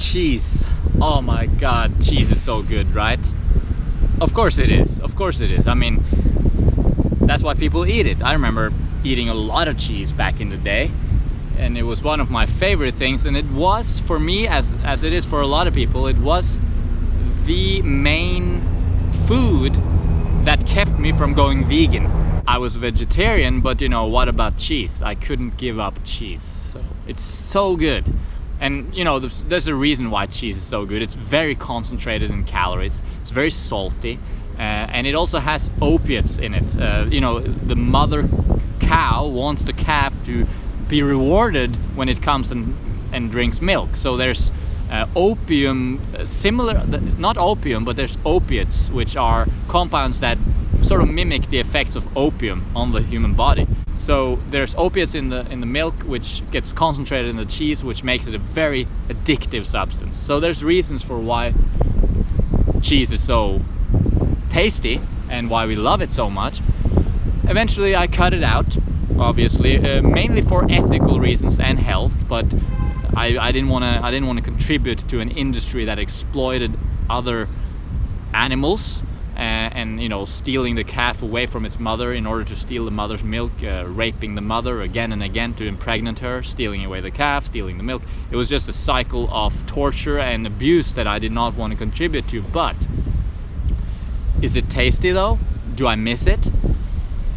Cheese. Oh my god, cheese is so good, right? Of course it is. Of course it is. I mean, that's why people eat it. I remember eating a lot of cheese back in the day, and it was one of my favorite things, and it was for me, as it is for a lot of people, it was the main food that kept me from going vegan. I was vegetarian, but you know, what about cheese? I couldn't give up cheese. So it's so good. And you know, there's a reason why cheese is so good. It's very concentrated in calories, it's very salty, and it also has opiates in it. You know, the mother cow wants the calf to be rewarded when it comes and drinks milk. So there's opium, similar, not opium, but there's opiates, which are compounds that sort of mimic the effects of opium on the human body. So there's opiates in the milk, which gets concentrated in the cheese, which makes it a very addictive substance. So there's reasons for why cheese is so tasty and why we love it so much. Eventually I cut it out, obviously, mainly for ethical reasons and health, but I didn't want to contribute to an industry that exploited other animals. And you know, stealing the calf away from its mother in order to steal the mother's milk, raping the mother again and again to impregnate her, stealing away the calf, stealing the milk. It was just a cycle of torture and abuse that I did not want to contribute to. But is it tasty though? Do I miss it?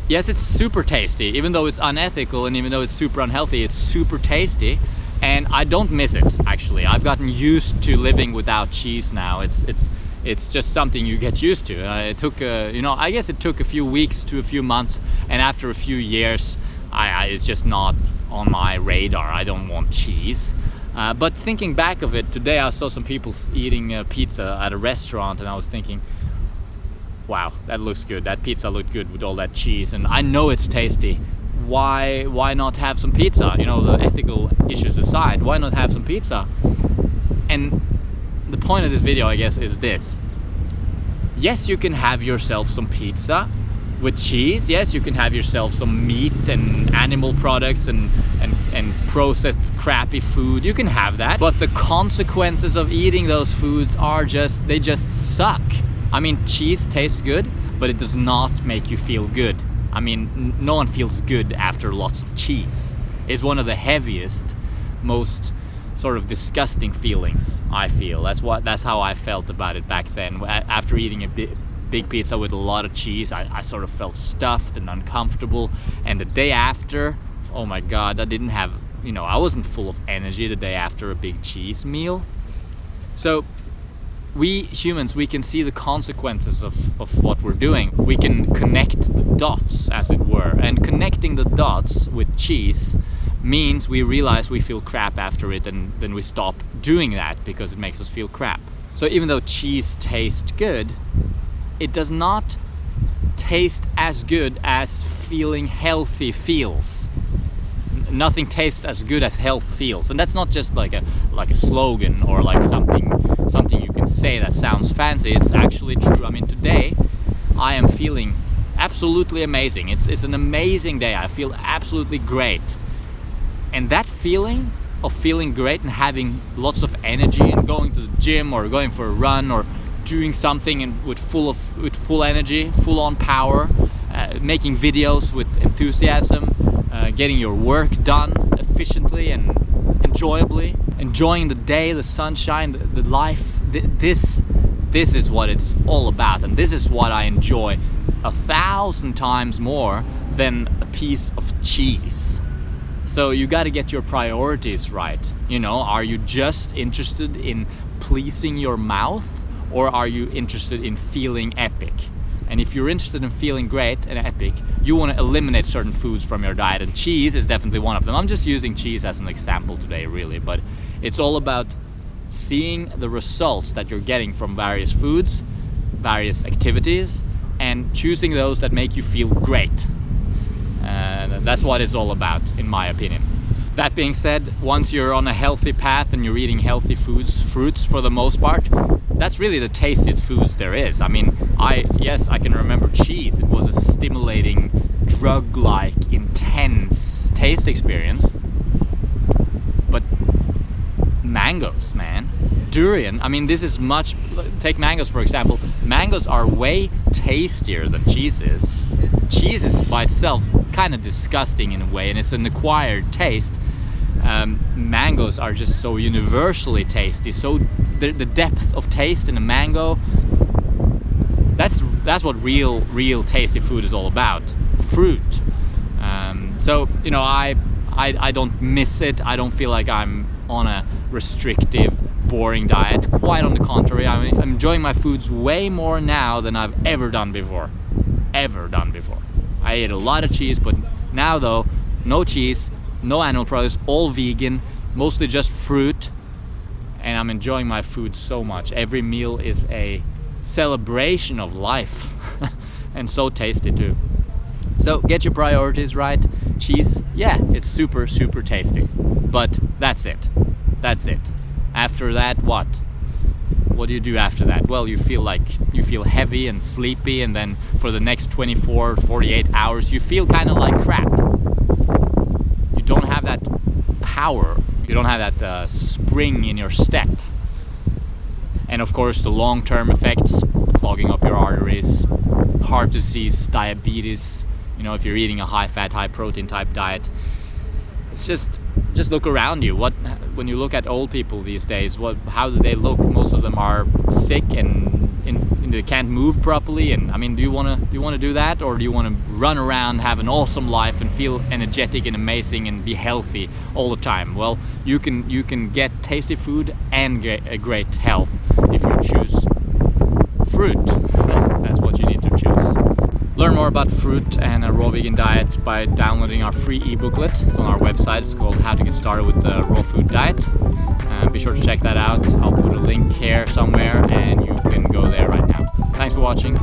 Yes, it's super tasty. Even though it's unethical and even though it's super unhealthy, it's super tasty, and I don't miss it. Actually, I've gotten used to living without cheese now. It's just something you get used to. It took, you know, I guess it took a few weeks to a few months, and after a few years, it's just not on my radar. I don't want cheese. But thinking back of it, today I saw some people eating pizza at a restaurant, and I was thinking, wow, that looks good. That pizza looked good with all that cheese, and I know it's tasty. Why not have some pizza? You know, the ethical issues aside, why not have some pizza? And the point of this video, I guess, is this. Yes, you can have yourself some pizza with cheese. Yes, you can have yourself some meat and animal products and processed crappy food. You can have that. But the consequences of eating those foods are they just suck. I mean, cheese tastes good, but it does not make you feel good. I mean, no one feels good after lots of cheese. It's one of the heaviest, most sort of disgusting feelings, I feel. That's how I felt about it back then. After eating a big pizza with a lot of cheese, I sort of felt stuffed and uncomfortable. And the day after, oh my god, I didn't have, you know, I wasn't full of energy the day after a big cheese meal. So we humans, we can see the consequences of what we're doing. We can connect the dots, as it were, and connecting the dots with cheese means we realize we feel crap after it, and then we stop doing that because it makes us feel crap. So even though cheese tastes good, it does not taste as good as feeling healthy feels. Nothing tastes as good as health feels, and that's not just like a slogan or like something you can say that sounds fancy. It's actually true. I mean, today I am feeling absolutely amazing. It's an amazing day. I feel absolutely great. And that feeling of feeling great and having lots of energy and going to the gym or going for a run or doing something with full energy, full on power, making videos with enthusiasm, getting your work done efficiently and enjoyably, enjoying the day, the sunshine, the life. This is what it's all about, and this is what I enjoy 1,000 times more than a piece of cheese. So you got to get your priorities right. You know, are you just interested in pleasing your mouth, or are you interested in feeling epic? And if you're interested in feeling great and epic, you want to eliminate certain foods from your diet, and cheese is definitely one of them. I'm just using cheese as an example today, really, but it's all about seeing the results that you're getting from various foods, various activities, and choosing those that make you feel great. And that's what it's all about, in my opinion. That being said, once you're on a healthy path and you're eating healthy foods, fruits for the most part, that's really the tastiest foods there is. I mean, yes, I can remember cheese. It was a stimulating, drug-like, intense taste experience. But mangoes, man. durian, I mean, this is much, take mangoes for example. Mangoes are way tastier than cheese is. Cheese is by itself kind of disgusting in a way, and it's an acquired taste. Mangoes are just so universally tasty. So the depth of taste in a mango, that's what real tasty food is all about. Fruit. So you know, I don't miss it. I don't feel like I'm on a restrictive, boring diet. Quite on the contrary, I'm enjoying my foods way more now than I've ever done before. I ate a lot of cheese, but now though, no cheese, no animal products, all vegan, mostly just fruit, and I'm enjoying my food so much. Every meal is a celebration of life and so tasty too. So get your priorities right. Cheese, yeah, it's super tasty, but that's it. After that, what do you do after that? Well, you feel heavy and sleepy, and then for the next 24-48 hours you feel kind of like crap. You don't have that power, you don't have that spring in your step. And of course the long-term effects, clogging up your arteries, heart disease, diabetes, you know, if you're eating a high-fat, high-protein type diet. It's just look around you. When you look at old people these days, how do they look? Most of them are sick and they can't move properly. And I mean, do you want to do that, or do you want to run around, have an awesome life, and feel energetic and amazing and be healthy all the time? Well, you can get tasty food and get a great health if you choose fruit. That's what you need to choose. Learn more about fruit and a raw vegan diet by downloading our free ebooklet. It's on our website. It's called How to Get Started with the Raw Food Diet. Be sure to check that out. I'll put a link here somewhere and you can go there right now. Thanks for watching.